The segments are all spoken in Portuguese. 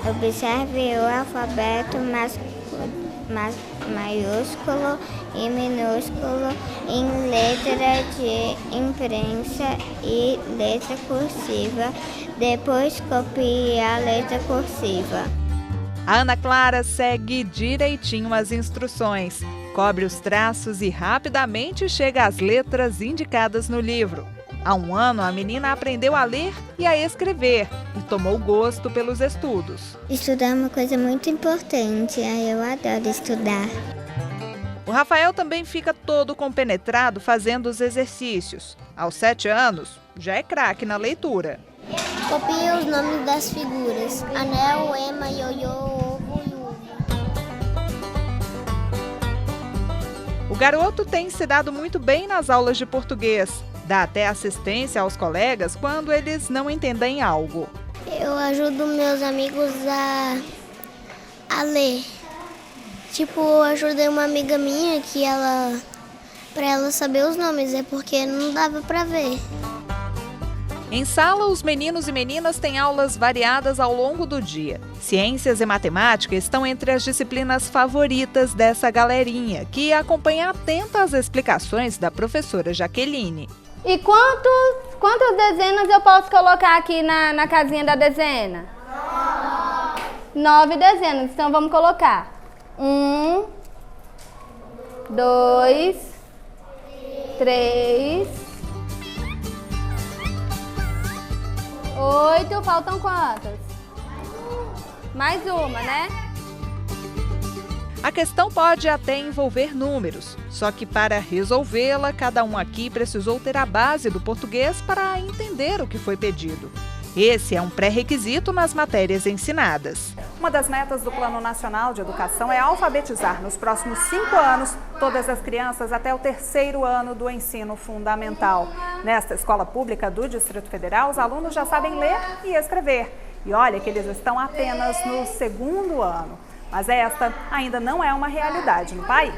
Observe o alfabeto maiúsculo e minúsculo em letra de imprensa e letra cursiva. Depois copie a letra cursiva. A Ana Clara segue direitinho as instruções, cobre os traços e rapidamente chega às letras indicadas no livro. Há um ano, a menina aprendeu a ler e a escrever e tomou gosto pelos estudos. Estudar é uma coisa muito importante, eu adoro estudar. O Rafael também fica todo compenetrado fazendo os exercícios. Aos 7 anos, já é craque na leitura. Copie os nomes das figuras: anel, ema, ioiô, ovo e uva. O garoto tem se dado muito bem nas aulas de português. Dá até assistência aos colegas quando eles não entendem algo. Eu ajudo meus amigos a ler. Eu ajudei uma amiga minha que para ela saber os nomes, porque não dava para ver. Em sala, os meninos e meninas têm aulas variadas ao longo do dia. Ciências e matemática estão entre as disciplinas favoritas dessa galerinha, que acompanha atenta as explicações da professora Jaqueline. E quantas dezenas eu posso colocar aqui na casinha da dezena? 9 dezenas, então vamos colocar 1, 2, 3, 8, faltam quantas? Mais uma, né? A questão pode até envolver números, só que para resolvê-la, cada um aqui precisou ter a base do português para entender o que foi pedido. Esse é um pré-requisito nas matérias ensinadas. Uma das metas do Plano Nacional de Educação é alfabetizar nos próximos 5 anos todas as crianças até o 3º ano do ensino fundamental. Nesta escola pública do Distrito Federal, os alunos já sabem ler e escrever. E olha que eles estão apenas no 2º ano. Mas esta ainda não é uma realidade no país.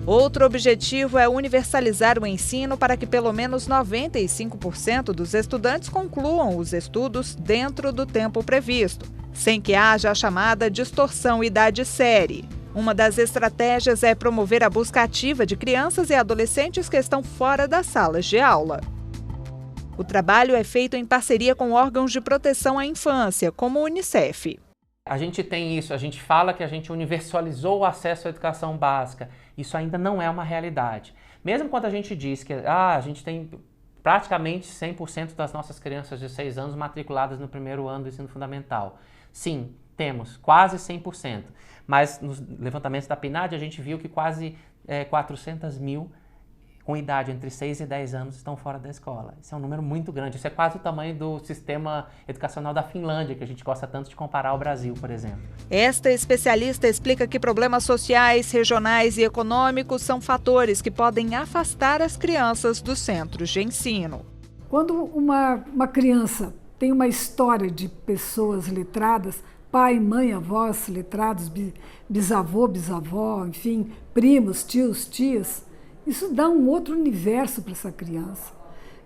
Outro objetivo é universalizar o ensino para que pelo menos 95% dos estudantes concluam os estudos dentro do tempo previsto, sem que haja a chamada distorção idade-série. Uma das estratégias é promover a busca ativa de crianças e adolescentes que estão fora das salas de aula. O trabalho é feito em parceria com órgãos de proteção à infância, como o Unicef. A gente tem isso, a gente fala que a gente universalizou o acesso à educação básica. Isso ainda não é uma realidade. Mesmo quando a gente diz que a gente tem praticamente 100% das nossas crianças de 6 anos matriculadas no 1º ano do ensino fundamental. Sim, temos quase 100%. Mas nos levantamentos da PNAD a gente viu que quase 400 mil com idade entre 6 e 10 anos estão fora da escola. Isso é um número muito grande. Isso é quase o tamanho do sistema educacional da Finlândia, que a gente gosta tanto de comparar ao Brasil, por exemplo. Esta especialista explica que problemas sociais, regionais e econômicos são fatores que podem afastar as crianças dos centros de ensino. Quando uma criança tem uma história de pessoas letradas, pai, mãe, avós letrados, bisavô, bisavó, enfim, primos, tios, tias, isso dá um outro universo para essa criança.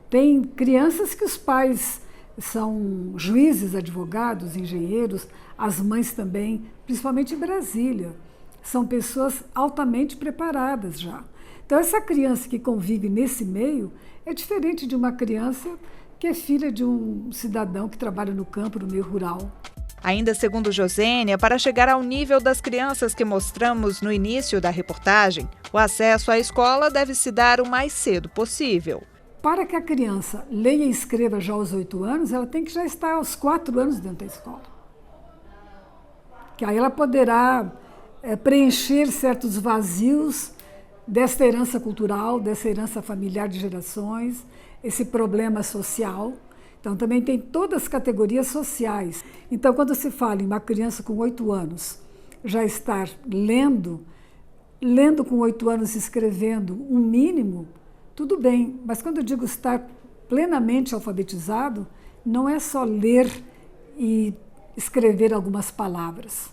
Tem crianças que os pais são juízes, advogados, engenheiros, as mães também, principalmente em Brasília. São pessoas altamente preparadas já. Então, essa criança que convive nesse meio é diferente de uma criança que é filha de um cidadão que trabalha no campo, no meio rural. Ainda segundo Josênia, para chegar ao nível das crianças que mostramos no início da reportagem, o acesso à escola deve se dar o mais cedo possível. Para que a criança leia e escreva já aos 8 anos, ela tem que já estar aos 4 anos dentro da escola. Que aí ela poderá preencher certos vazios dessa herança cultural, dessa herança familiar de gerações, esse problema social. Então, também tem todas as categorias sociais. Então, quando se fala em uma criança com 8 anos já estar lendo com 8 anos, escrevendo um mínimo, tudo bem. Mas quando eu digo estar plenamente alfabetizado, não é só ler e escrever algumas palavras.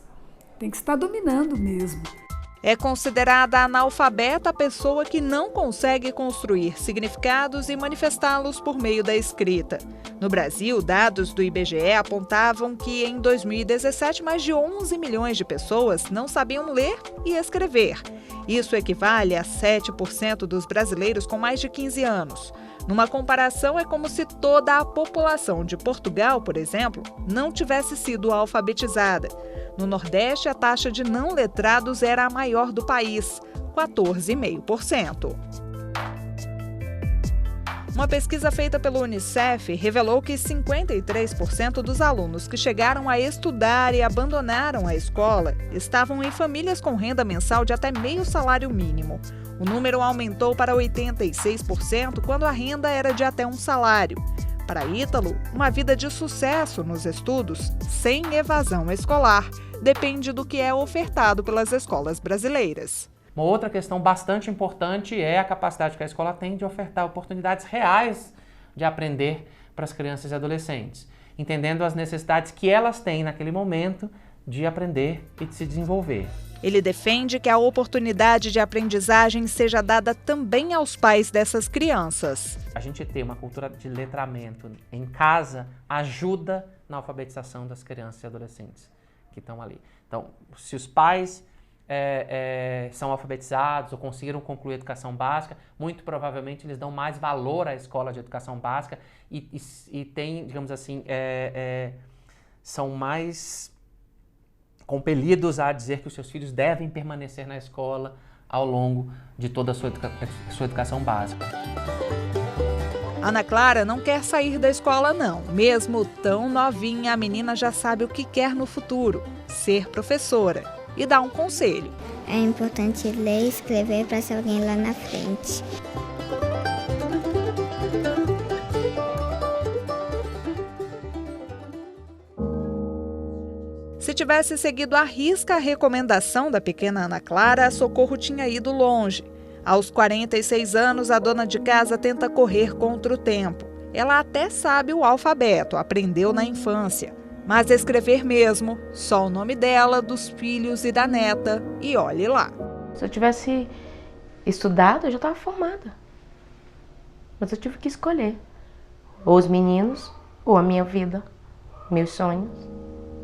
Tem que estar dominando mesmo. É considerada analfabeta a pessoa que não consegue construir significados e manifestá-los por meio da escrita. No Brasil, dados do IBGE apontavam que, em 2017, mais de 11 milhões de pessoas não sabiam ler e escrever. Isso equivale a 7% dos brasileiros com mais de 15 anos. Numa comparação, é como se toda a população de Portugal, por exemplo, não tivesse sido alfabetizada. No Nordeste, a taxa de não letrados era a maior do país, 14,5%. Uma pesquisa feita pelo Unicef revelou que 53% dos alunos que chegaram a estudar e abandonaram a escola estavam em famílias com renda mensal de até meio salário mínimo. O número aumentou para 86% quando a renda era de até um salário. Para Ítalo, uma vida de sucesso nos estudos, sem evasão escolar, depende do que é ofertado pelas escolas brasileiras. Uma outra questão bastante importante é a capacidade que a escola tem de ofertar oportunidades reais de aprender para as crianças e adolescentes, entendendo as necessidades que elas têm naquele momento de aprender e de se desenvolver. Ele defende que a oportunidade de aprendizagem seja dada também aos pais dessas crianças. A gente ter uma cultura de letramento em casa ajuda na alfabetização das crianças e adolescentes que estão ali. Então, se os pais são alfabetizados ou conseguiram concluir a educação básica, muito provavelmente eles dão mais valor à escola de educação básica e têm, digamos assim, são mais compelidos a dizer que os seus filhos devem permanecer na escola ao longo de toda a sua educação básica. Ana Clara não quer sair da escola, não. Mesmo tão novinha, a menina já sabe o que quer no futuro: ser professora. E dá um conselho. É importante ler e escrever para ser alguém lá na frente. Se tivesse seguido à risca a recomendação da pequena Ana Clara, a Socorro tinha ido longe. Aos 46 anos, a dona de casa tenta correr contra o tempo. Ela até sabe o alfabeto, aprendeu na infância. Mas escrever mesmo, só o nome dela, dos filhos e da neta, e olhe lá. Se eu tivesse estudado, eu já estava formada. Mas eu tive que escolher. Ou os meninos, ou a minha vida, meus sonhos.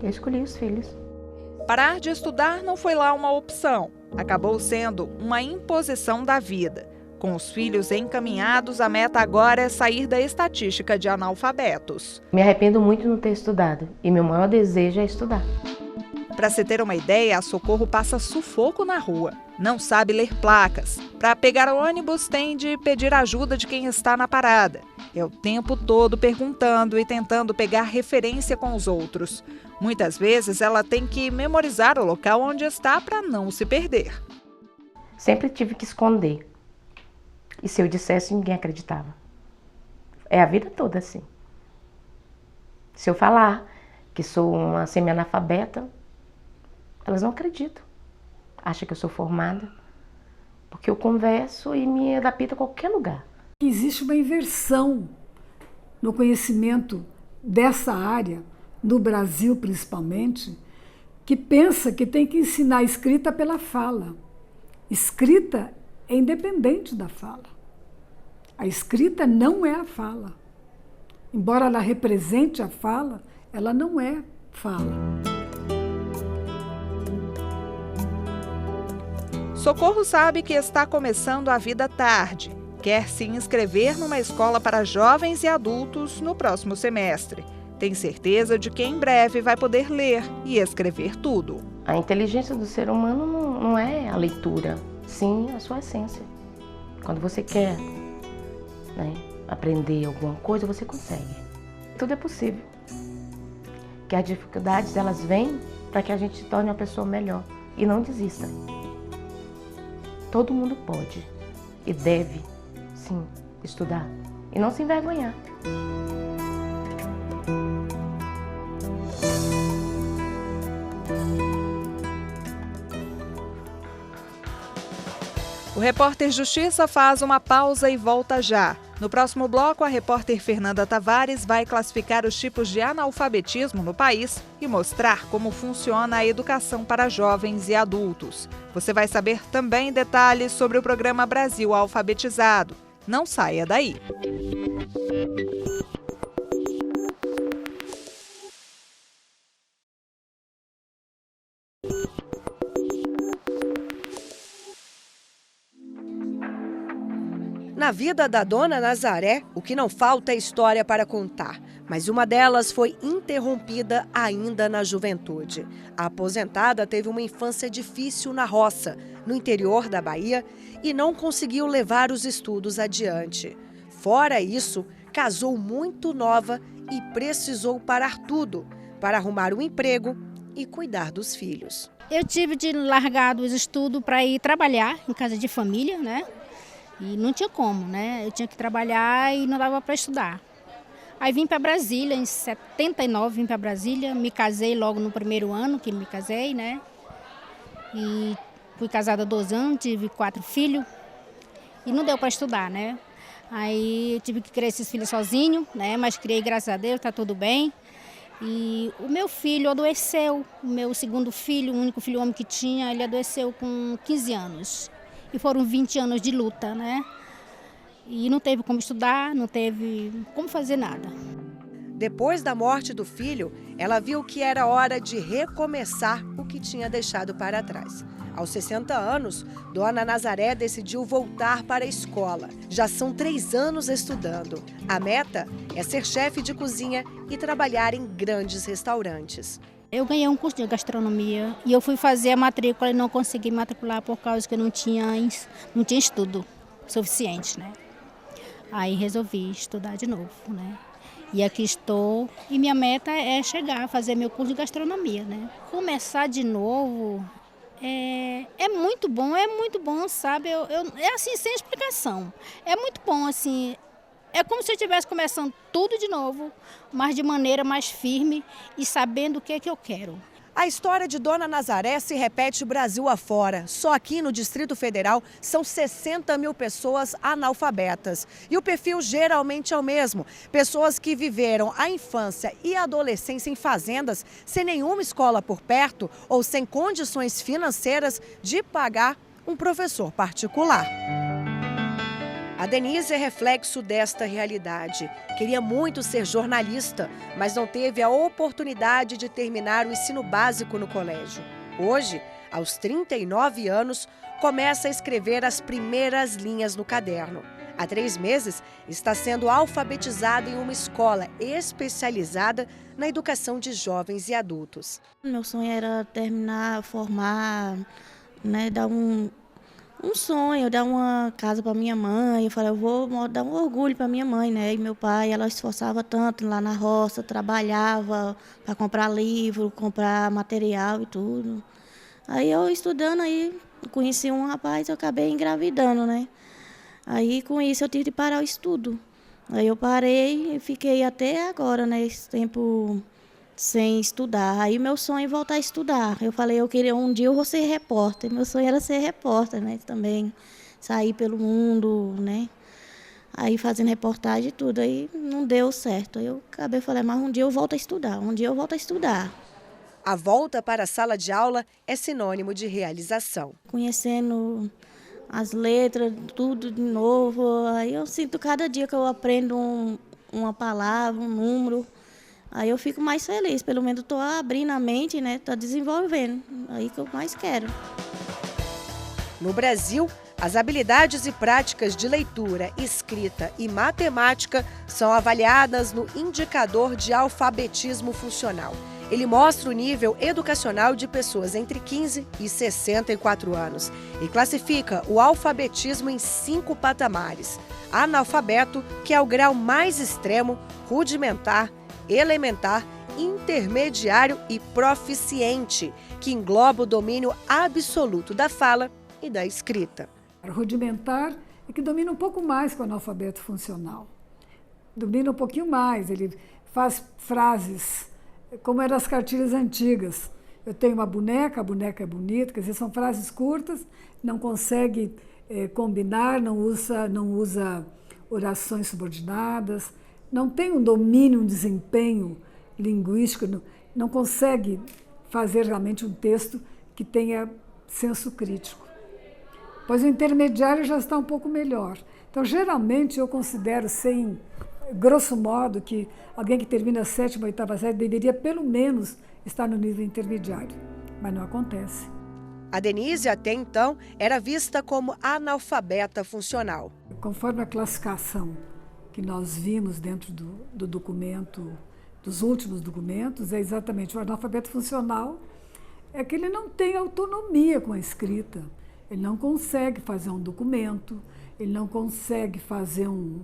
Eu escolhi os filhos. Parar de estudar não foi lá uma opção. Acabou sendo uma imposição da vida. Com os filhos encaminhados, a meta agora é sair da estatística de analfabetos. Me arrependo muito de não ter estudado. E meu maior desejo é estudar. Para se ter uma ideia, a Socorro passa sufoco na rua. Não sabe ler placas. Para pegar ônibus, tem de pedir ajuda de quem está na parada. É o tempo todo perguntando e tentando pegar referência com os outros. Muitas vezes ela tem que memorizar o local onde está para não se perder. Sempre tive que esconder. E se eu dissesse, ninguém acreditava. É a vida toda assim. Se eu falar que sou uma semi-analfabeta, elas não acreditam. Acham que eu sou formada. Porque eu converso e me adapto a qualquer lugar. Existe uma inversão no conhecimento dessa área, no Brasil principalmente, que pensa que tem que ensinar a escrita pela fala. Escrita é independente da fala. A escrita não é a fala. Embora ela represente a fala, ela não é fala. Socorro sabe que está começando a vida tarde. Quer se inscrever numa escola para jovens e adultos no próximo semestre. Tem certeza de que em breve vai poder ler e escrever tudo. A inteligência do ser humano não é a leitura, sim a sua essência. Quando você quer, aprender alguma coisa, você consegue. Tudo é possível. Que as dificuldades, elas vêm para que a gente se torne uma pessoa melhor e não desista. Todo mundo pode e deve, sim, estudar e não se envergonhar. O Repórter Justiça faz uma pausa e volta já. No próximo bloco, a repórter Fernanda Tavares vai classificar os tipos de analfabetismo no país e mostrar como funciona a educação para jovens e adultos. Você vai saber também detalhes sobre o programa Brasil Alfabetizado. Não saia daí! Na vida da Dona Nazaré, o que não falta é história para contar, mas uma delas foi interrompida ainda na juventude. A aposentada teve uma infância difícil na roça, no interior da Bahia, e não conseguiu levar os estudos adiante. Fora isso, casou muito nova e precisou parar tudo para arrumar um emprego e cuidar dos filhos. Eu tive de largar os estudos para ir trabalhar em casa de família, né? E não tinha como, né? Eu tinha que trabalhar e não dava para estudar. Aí vim para Brasília, em 79 vim para Brasília, me casei logo no primeiro ano que me casei, né? E fui casada há 2 anos, tive 4 filhos e não deu para estudar, né? Aí eu tive que criar esses filhos sozinho, né? Mas criei, graças a Deus, tá tudo bem. E o meu filho adoeceu, o meu segundo filho, o único filho homem que tinha, ele adoeceu com 15 anos. E foram 20 anos de luta, né? E não teve como estudar, não teve como fazer nada. Depois da morte do filho, ela viu que era hora de recomeçar o que tinha deixado para trás. Aos 60 anos, Dona Nazaré decidiu voltar para a escola. Já são 3 anos estudando. A meta é ser chefe de cozinha e trabalhar em grandes restaurantes. Eu ganhei um curso de gastronomia e eu fui fazer a matrícula e não consegui matricular por causa que eu não tinha estudo suficiente, né? Aí resolvi estudar de novo, né? E aqui estou e minha meta é chegar a fazer meu curso de gastronomia, né? Começar de novo é muito bom, sabe? É assim, sem explicação. É muito bom, assim. É como se eu estivesse começando tudo de novo, mas de maneira mais firme e sabendo o que é que eu quero. A história de Dona Nazaré se repete Brasil afora. Só aqui no Distrito Federal são 60 mil pessoas analfabetas. E o perfil geralmente é o mesmo. Pessoas que viveram a infância e a adolescência em fazendas, sem nenhuma escola por perto ou sem condições financeiras de pagar um professor particular. A Denise é reflexo desta realidade. Queria muito ser jornalista, mas não teve a oportunidade de terminar o ensino básico no colégio. Hoje, aos 39 anos, começa a escrever as primeiras linhas no caderno. Há 3 meses, está sendo alfabetizada em uma escola especializada na educação de jovens e adultos. Meu sonho era terminar, formar, né, dar um sonho, dar uma casa para minha mãe. Eu falei, eu vou dar um orgulho para minha mãe, né? E meu pai, ela esforçava tanto lá na roça, trabalhava para comprar livro, comprar material e tudo. Aí eu estudando, aí conheci um rapaz, eu acabei engravidando, né? Aí com isso eu tive de parar o estudo. Aí eu parei e fiquei até agora, né? Esse tempo sem estudar. Aí meu sonho é voltar a estudar. Eu falei, eu queria um dia eu vou ser repórter. Meu sonho era ser repórter, né? Também sair pelo mundo, né? Aí fazendo reportagem e tudo. Aí não deu certo. Aí eu acabei falando, mas um dia eu volto a estudar. Um dia eu volto a estudar. A volta para a sala de aula é sinônimo de realização. Conhecendo as letras, tudo de novo. Aí eu sinto cada dia que eu aprendo uma palavra, um número. Aí eu fico mais feliz, pelo menos estou abrindo a mente, né? Estou desenvolvendo, aí que eu mais quero. No Brasil, as habilidades e práticas de leitura, escrita e matemática são avaliadas no Indicador de Alfabetismo Funcional. Ele mostra o nível educacional de pessoas entre 15 e 64 anos e classifica o alfabetismo em 5 patamares. Analfabeto, que é o grau mais extremo, rudimentar, elementar, intermediário e proficiente, que engloba o domínio absoluto da fala e da escrita. Rudimentar é que domina um pouco mais que o analfabeto funcional. Domina um pouquinho mais, ele faz frases como eram as cartilhas antigas. Eu tenho uma boneca, a boneca é bonita, quer dizer, são frases curtas, não consegue combinar, não usa orações subordinadas, não tem um domínio, um desempenho linguístico, não consegue fazer realmente um texto que tenha senso crítico. Pois o intermediário já está um pouco melhor. Então, geralmente, eu considero, sem grosso modo, que alguém que termina a 7ª, 8ª série deveria, pelo menos, estar no nível intermediário. Mas não acontece. A Denise, até então, era vista como analfabeta funcional. Conforme a classificação que nós vimos dentro do documento, dos últimos documentos, é exatamente o analfabeto funcional, é que ele não tem autonomia com a escrita. Ele não consegue fazer um documento, ele não consegue fazer um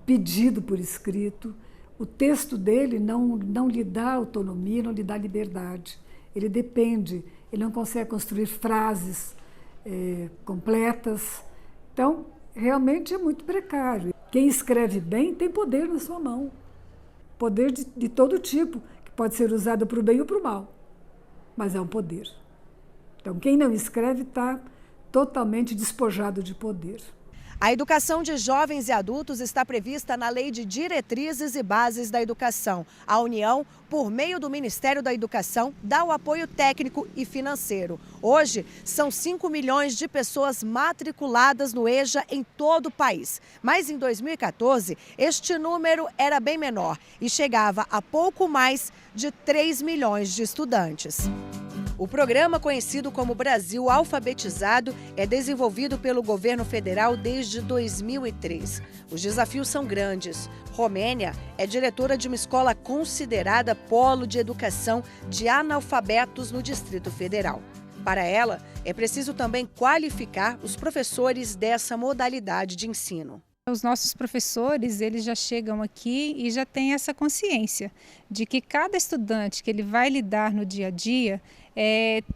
pedido por escrito. O texto dele não lhe dá autonomia, não lhe dá liberdade. Ele depende, ele não consegue construir frases completas. Então, realmente é muito precário. Quem escreve bem tem poder na sua mão. Poder de todo tipo, que pode ser usado para o bem ou para o mal. Mas é um poder. Então, quem não escreve está totalmente despojado de poder. A educação de jovens e adultos está prevista na Lei de Diretrizes e Bases da Educação. A União, por meio do Ministério da Educação, dá o apoio técnico e financeiro. Hoje, são 5 milhões de pessoas matriculadas no EJA em todo o país. Mas em 2014, este número era bem menor e chegava a pouco mais de 3 milhões de estudantes. O programa, conhecido como Brasil Alfabetizado, é desenvolvido pelo governo federal desde 2003. Os desafios são grandes. Romênia é diretora de uma escola considerada polo de educação de analfabetos no Distrito Federal. Para ela, é preciso também qualificar os professores dessa modalidade de ensino. Os nossos professores, eles já chegam aqui e já têm essa consciência de que cada estudante que ele vai lidar no dia a dia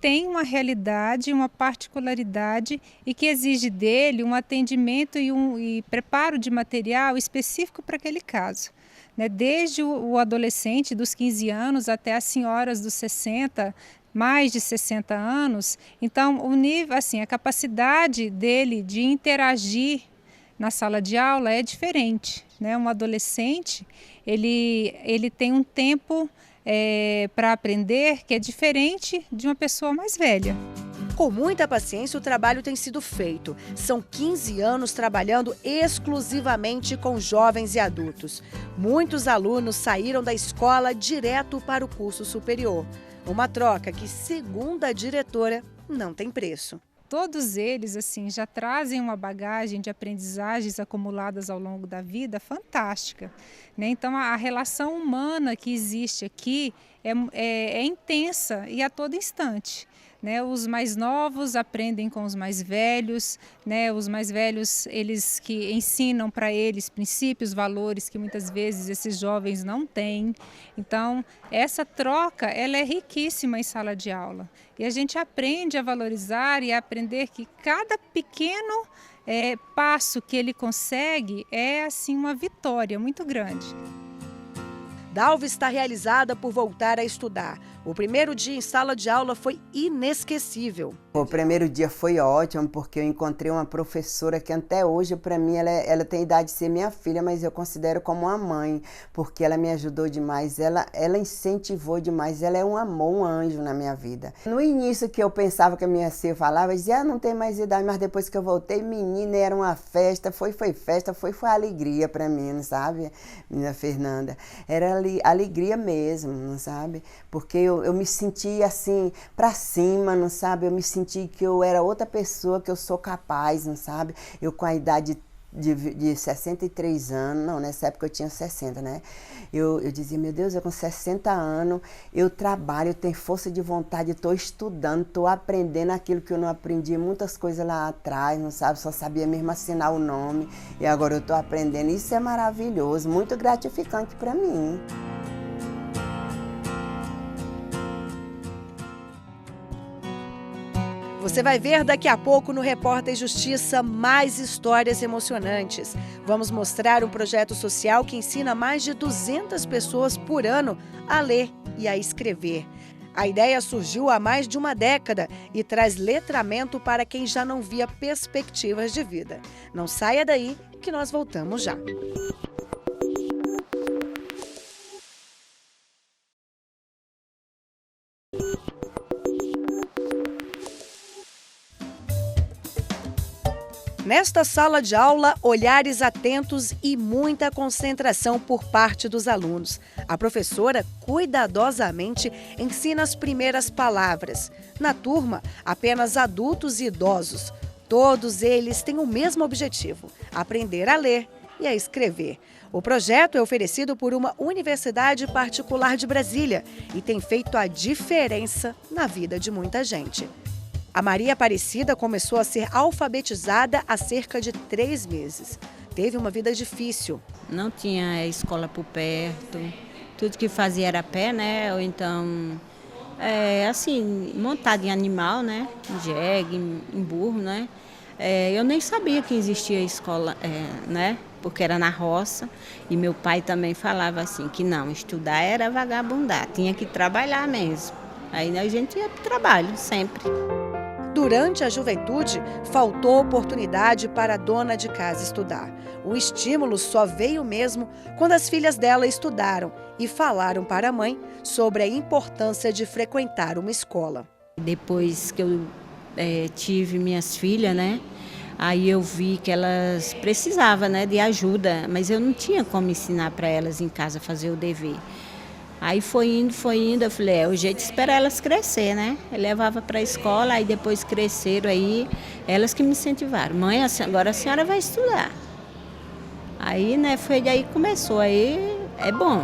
tem uma realidade, uma particularidade e que exige dele um atendimento e preparo de material específico para aquele caso. Desde o adolescente dos 15 anos até as senhoras dos 60, mais de 60 anos. Então, o nível, assim, a capacidade dele de interagir na sala de aula é diferente, né? Um adolescente, ele tem um tempo para aprender que é diferente de uma pessoa mais velha. Com muita paciência, o trabalho tem sido feito. São 15 anos trabalhando exclusivamente com jovens e adultos. Muitos alunos saíram da escola direto para o curso superior. Uma troca que, segundo a diretora, não tem preço. Todos eles assim já trazem uma bagagem de aprendizagens acumuladas ao longo da vida fantástica, né? Então a relação humana que existe aqui é intensa e a todo instante, né? Os mais novos aprendem com os mais velhos, né? Os mais velhos, eles que ensinam para eles princípios, valores que muitas vezes esses jovens não têm. Então essa troca, ela é riquíssima em sala de aula. E a gente aprende a valorizar e a aprender que cada pequeno passo que ele consegue é assim uma vitória muito grande. Dalva está realizada por voltar a estudar. O primeiro dia em sala de aula foi inesquecível. O primeiro dia foi ótimo, porque eu encontrei uma professora que até hoje, para mim, ela tem idade de ser minha filha, mas eu considero como uma mãe, porque ela me ajudou demais, ela incentivou demais, ela é um amor, um anjo na minha vida. No início que eu pensava que a minha filha falava, eu dizia, não tem mais idade, mas depois que eu voltei, menina, era uma festa, foi festa, foi alegria para mim, não sabe, menina Fernanda? Era alegria mesmo, não sabe? Porque eu me senti assim, pra cima, não sabe? Eu me senti que eu era outra pessoa, que eu sou capaz, não sabe? Eu com a idade de 63 anos, não, nessa época eu tinha 60, né? Eu dizia, meu Deus, eu com 60 anos, eu trabalho, eu tenho força de vontade, estou estudando, estou aprendendo aquilo que eu não aprendi, muitas coisas lá atrás, não sabe? Só sabia mesmo assinar o nome e agora eu estou aprendendo. Isso é maravilhoso, muito gratificante para mim. Você vai ver daqui a pouco no Repórter Justiça mais histórias emocionantes. Vamos mostrar um projeto social que ensina mais de 200 pessoas por ano a ler e a escrever. A ideia surgiu há mais de uma década e traz letramento para quem já não via perspectivas de vida. Não saia daí que nós voltamos já. Nesta sala de aula, olhares atentos e muita concentração por parte dos alunos. A professora cuidadosamente ensina as primeiras palavras. Na turma, apenas adultos e idosos. Todos eles têm o mesmo objetivo: aprender a ler e a escrever. O projeto é oferecido por uma universidade particular de Brasília e tem feito a diferença na vida de muita gente. A Maria Aparecida começou a ser alfabetizada há cerca de 3 meses. Teve uma vida difícil. Não tinha escola por perto, tudo que fazia era a pé, né? Ou então, assim, montado em animal, né? Em jegue, em burro, né? Eu nem sabia que existia escola, né? Porque era na roça. E meu pai também falava assim, que não, estudar era vagabundar, tinha que trabalhar mesmo. Aí a gente ia para o trabalho, sempre. Durante a juventude, faltou oportunidade para a dona de casa estudar. O estímulo só veio mesmo quando as filhas dela estudaram e falaram para a mãe sobre a importância de frequentar uma escola. Depois que eu tive minhas filhas, né? Aí eu vi que elas precisavam, né, de ajuda, mas eu não tinha como ensinar para elas em casa a fazer o dever. Aí foi indo, eu falei, o jeito de esperar elas crescer, né? Eu levava para a escola, aí depois cresceram, aí elas que me incentivaram. Mãe, agora a senhora vai estudar. Aí, né, foi daí que começou, aí é bom.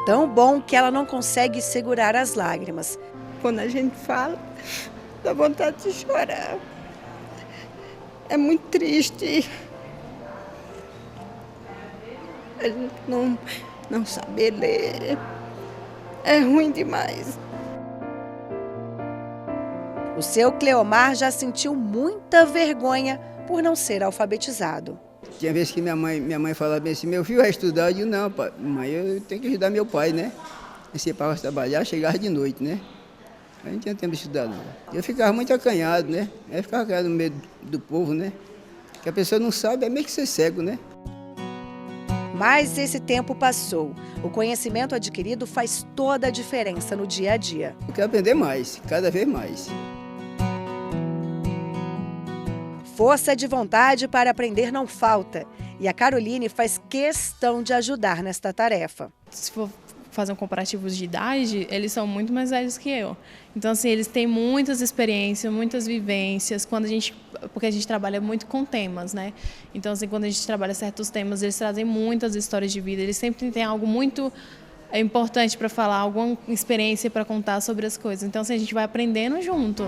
Tão bom que ela não consegue segurar as lágrimas. Quando a gente fala, dá vontade de chorar. É muito triste. A gente não saber ler. É ruim demais. O seu Cleomar já sentiu muita vergonha por não ser alfabetizado. Tinha vezes que minha mãe falava bem assim, meu filho vai estudar, eu digo, não, pai, mãe, eu tenho que ajudar meu pai, né? Esse pai vai trabalhar, chegava de noite, né? A gente não tinha tempo de estudar, não. Eu ficava muito acanhado, né? Eu ficava no meio do povo, né? Que a pessoa não sabe, é meio que ser cego, né? Mas esse tempo passou. O conhecimento adquirido faz toda a diferença no dia a dia. Eu quero aprender mais, cada vez mais. Força de vontade para aprender não falta. E a Caroline faz questão de ajudar nesta tarefa. Se for fazer um comparativo de idade, eles são muito mais velhos que eu. Então, assim, eles têm muitas experiências, muitas vivências, porque a gente trabalha muito com temas, né? Então, assim, quando a gente trabalha certos temas, eles trazem muitas histórias de vida, eles sempre têm algo muito importante para falar, alguma experiência para contar sobre as coisas. Então, assim, a gente vai aprendendo junto.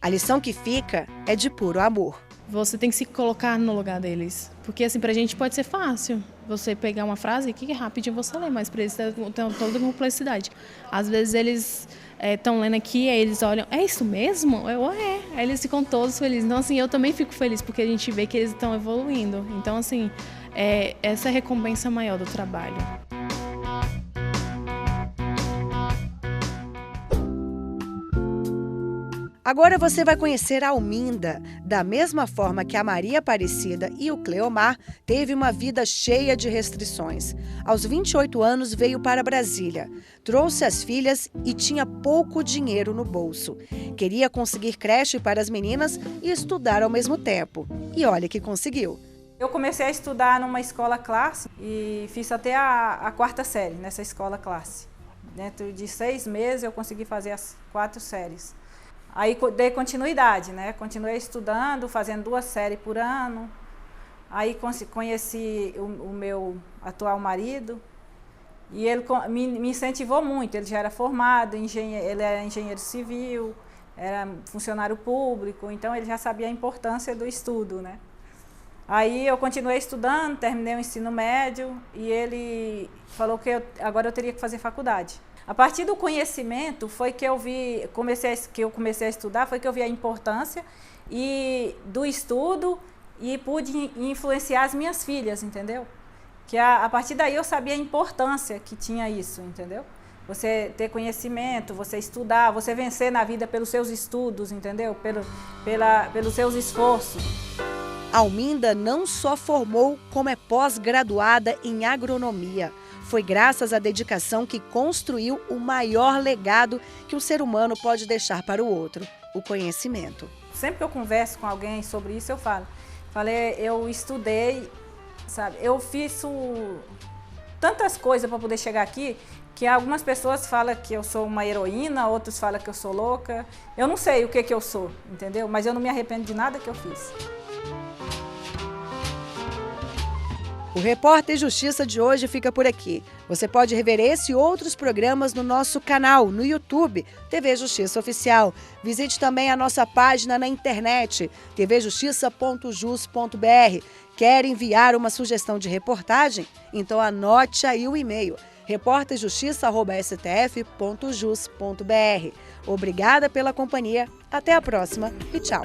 A lição que fica é de puro amor. Você tem que se colocar no lugar deles. Porque, assim, pra gente pode ser fácil. Você pegar uma frase que rapidinho você lê, mas para eles tem toda a complexidade. Às vezes eles estão lendo aqui, aí eles olham, é isso mesmo? Aí eles ficam todos felizes. Então, assim, eu também fico feliz, porque a gente vê que eles estão evoluindo. Então, assim, essa é a recompensa maior do trabalho. Agora você vai conhecer a Alminda. Da mesma forma que a Maria Aparecida e o Cleomar, teve uma vida cheia de restrições. Aos 28 anos veio para Brasília. Trouxe as filhas e tinha pouco dinheiro no bolso. Queria conseguir creche para as meninas e estudar ao mesmo tempo. E olha que conseguiu. Eu comecei a estudar numa escola classe e fiz até a 4ª série nessa escola classe. Dentro de 6 meses eu consegui fazer as 4 séries. Aí dei continuidade, né? Continuei estudando, fazendo 2 séries por ano. Aí conheci o meu atual marido e ele me incentivou muito. Ele já era formado, ele era engenheiro civil, era funcionário público, então ele já sabia a importância do estudo, né? Aí eu continuei estudando, terminei o ensino médio e ele falou que agora eu teria que fazer faculdade. A partir do conhecimento foi que eu comecei a estudar, foi que eu vi a importância do estudo e pude influenciar as minhas filhas, entendeu? Que a partir daí eu sabia a importância que tinha isso, entendeu? você ter conhecimento, você estudar, você vencer na vida pelos seus estudos, entendeu? Pelos seus esforços. Alminda não só formou, como é pós-graduada em agronomia. Foi graças à dedicação que construiu o maior legado que um ser humano pode deixar para o outro, o conhecimento. Sempre que eu converso com alguém sobre isso, eu falei, eu estudei, sabe? Eu fiz tantas coisas para poder chegar aqui, que algumas pessoas falam que eu sou uma heroína, outros falam que eu sou louca. Eu não sei o que eu sou, entendeu? Mas eu não me arrependo de nada que eu fiz. O Repórter Justiça de hoje fica por aqui. Você pode rever esse e outros programas no nosso canal, no YouTube, TV Justiça Oficial. Visite também a nossa página na internet, tvjustiça.jus.br. Quer enviar uma sugestão de reportagem? Então anote aí o e-mail, reporterjustiça@stf.jus.br. Obrigada pela companhia, até a próxima e tchau.